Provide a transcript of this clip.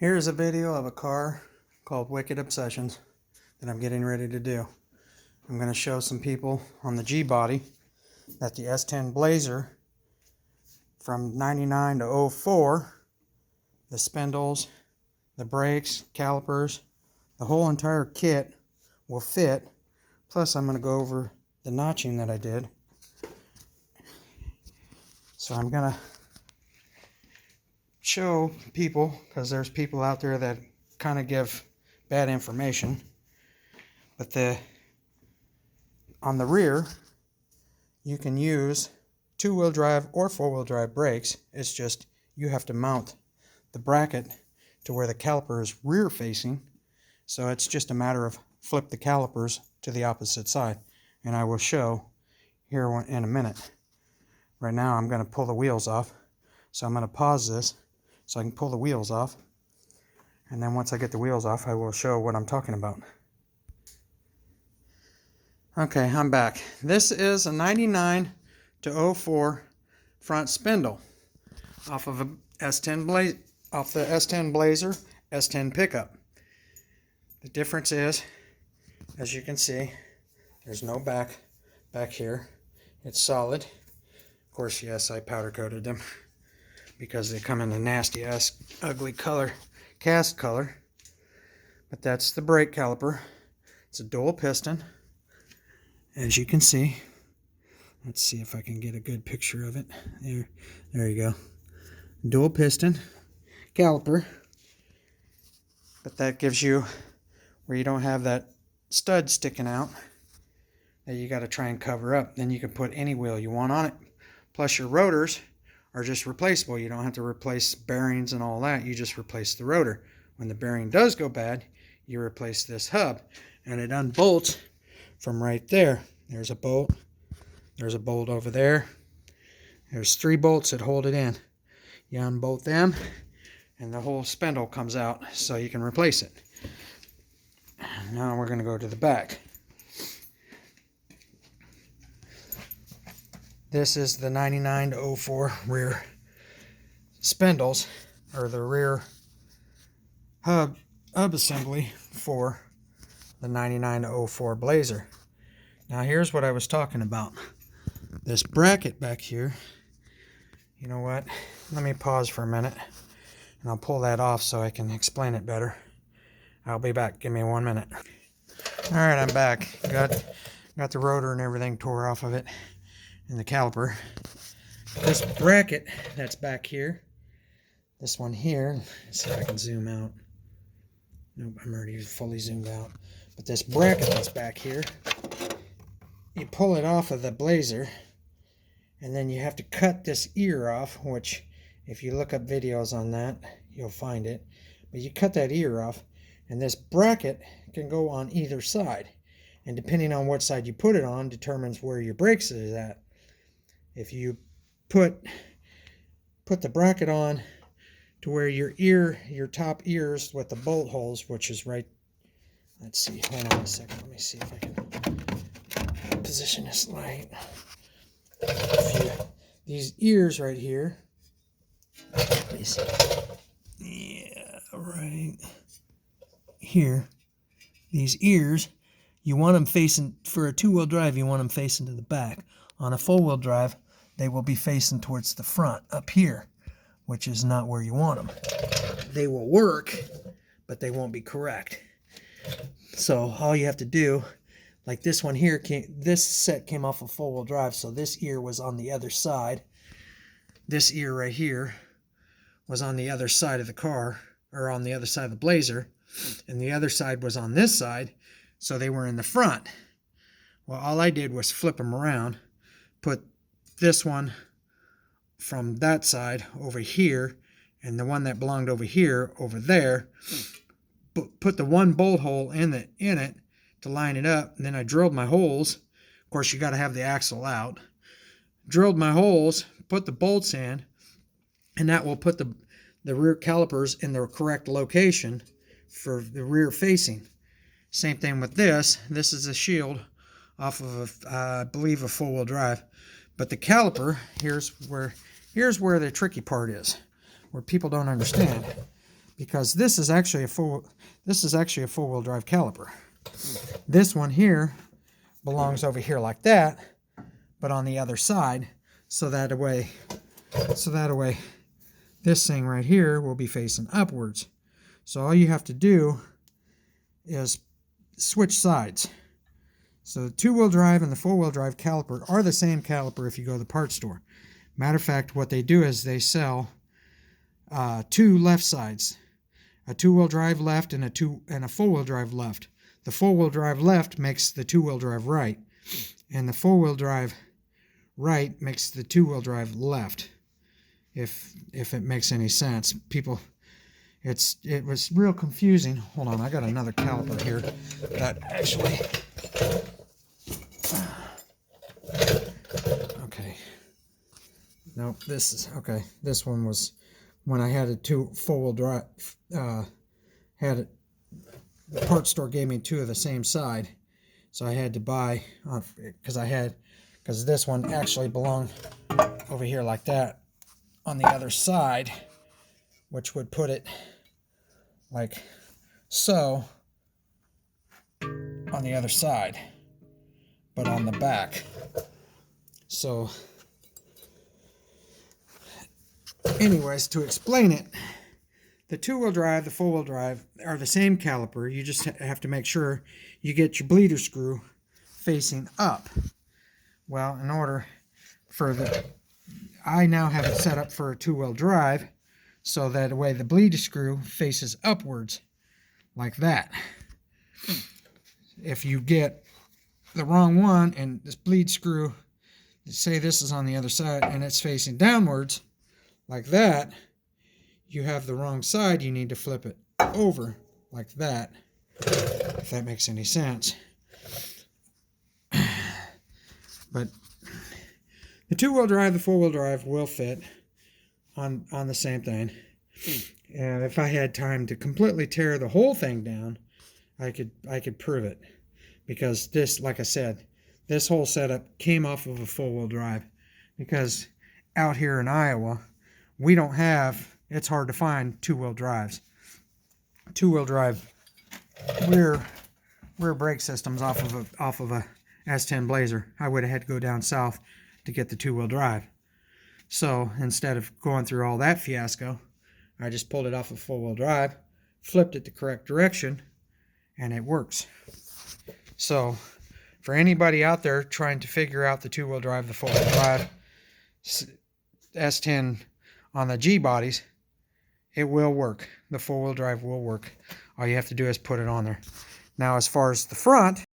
Here's a video of a car called Wicked Obsessions that I'm getting ready to do. I'm going to show some people on the G-body that the S10 Blazer from 99 to 04, the spindles, the brakes, calipers, the whole entire kit will fit. Plus I'm going to go over the notching that I did. So I'm going to show people, because there's people out there that kind of give bad information, but on the rear you can use two-wheel drive or four-wheel drive brakes. It's just you have to mount the bracket to where the caliper is rear facing, so it's just a matter of flip the calipers to the opposite side, and I will show here in a minute. Right now I'm going to pull the wheels off, so I'm going to pause this so I can pull the wheels off, and then once I get the wheels off I will show what I'm talking about. Okay, I'm back. This is a 99 to 04 front spindle off of a S10 the S10 Blazer S10 pickup. The difference is, as you can see, there's no back here. It's solid. Of course, yes, I powder coated them because they come in a nasty ass ugly color, cast color. But that's the brake caliper. It's a dual piston, as you can see. Let's see if I can get a good picture of it. There you go. Dual piston caliper. But that gives you where you don't have that stud sticking out that you got to try and cover up. Then you can put any wheel you want on it. Plus your rotors are just replaceable. You don't have to replace bearings and all that. You just replace the rotor. When the bearing does go bad, you replace this hub, and it unbolts from right there. There's a bolt. There's a bolt over there. There's 3 bolts that hold it in. You unbolt them, and the whole spindle comes out, so you can replace it. Now we're going to go to the back. This is the 99 to 04 rear spindles, or the rear hub assembly for the 99 to 04 Blazer. Now here's what I was talking about. This bracket back here, you know what? Let me pause for a minute and I'll pull that off so I can explain it better. I'll be back. Give me 1 minute. Alright, I'm back. Got the rotor and everything tore off of it and the caliper. This bracket that's back here, this one here, let's see if I can zoom out. Nope, I'm already fully zoomed out. But this bracket that's back here, you pull it off of the Blazer, and then you have to cut this ear off, which if you look up videos on that, you'll find it. But you cut that ear off, and this bracket can go on either side. And depending on what side you put it on determines where your brakes is at. If you put the bracket on to where your top ears with the bolt holes, which is right, let's see, hold on a second, let me see if I can position this light. These ears right here, let me see, yeah, right here, these ears, you want them facing, for a two-wheel drive, you want them facing to the back. On a four-wheel drive, they will be facing towards the front, up here, which is not where you want them. They will work, but they won't be correct. So all you have to do, like this one here, this set came off of four-wheel drive, so this ear was on the other side. This ear right here was on the other side of the car, or on the other side of the Blazer, and the other side was on this side, so they were in the front. Well, all I did was flip them around, put this one from that side over here, and the one that belonged over here over there, put the one bolt hole in it to line it up, and then I drilled my holes. Of course, you got to have the axle out. Drilled my holes, put the bolts in, and that will put the rear calipers in the correct location for the rear facing. Same thing with this. This is a shield off of I believe a four-wheel drive. But the caliper, here's where the tricky part is, where people don't understand. because this is actually a four-wheel drive caliper. This one here belongs over here like that, but on the other side, so that way this thing right here will be facing upwards. So all you have to do is switch sides. So the two-wheel drive and the four-wheel drive caliper are the same caliper if you go to the parts store. Matter of fact, what they do is they sell two left sides, a two-wheel drive left and a four-wheel drive left. The four-wheel drive left makes the two-wheel drive right, and the four-wheel drive right makes the two-wheel drive left. If it makes any sense, people, it was real confusing. Hold on, I got another caliper here that actually. Okay. Nope, this is okay. This one was when I had a four-wheel drive. Had it. The parts store gave me two of the same side, so I had to buy because this one actually belonged over here like that on the other side, which would put it like so on the other side, but on the back. So anyways, to explain it, the two-wheel drive, the four-wheel drive are the same caliper. You just have to make sure you get your bleeder screw facing up. Well, in order for I now have it set up for a two-wheel drive, so that way the bleeder screw faces upwards like that. If you get the wrong one and this bleed screw, say this is on the other side and it's facing downwards like that, you have the wrong side. You need to flip it over like that, if that makes any sense. But the two-wheel drive, the four-wheel drive will fit on the same thing. And if I had time to completely tear the whole thing down, I could prove it. Because this, like I said, this whole setup came off of a four-wheel drive. Because out here in Iowa, we don't have, it's hard to find two-wheel drives. Two-wheel drive rear brake systems off of a S10 Blazer. I would have had to go down south to get the two-wheel drive. So instead of going through all that fiasco, I just pulled it off of four-wheel drive, flipped it the correct direction, and it works. So for anybody out there trying to figure out the two-wheel drive, the four-wheel drive, S10 on the G bodies, it will work. The four-wheel drive will work. All you have to do is put it on there. Now, as far as the front,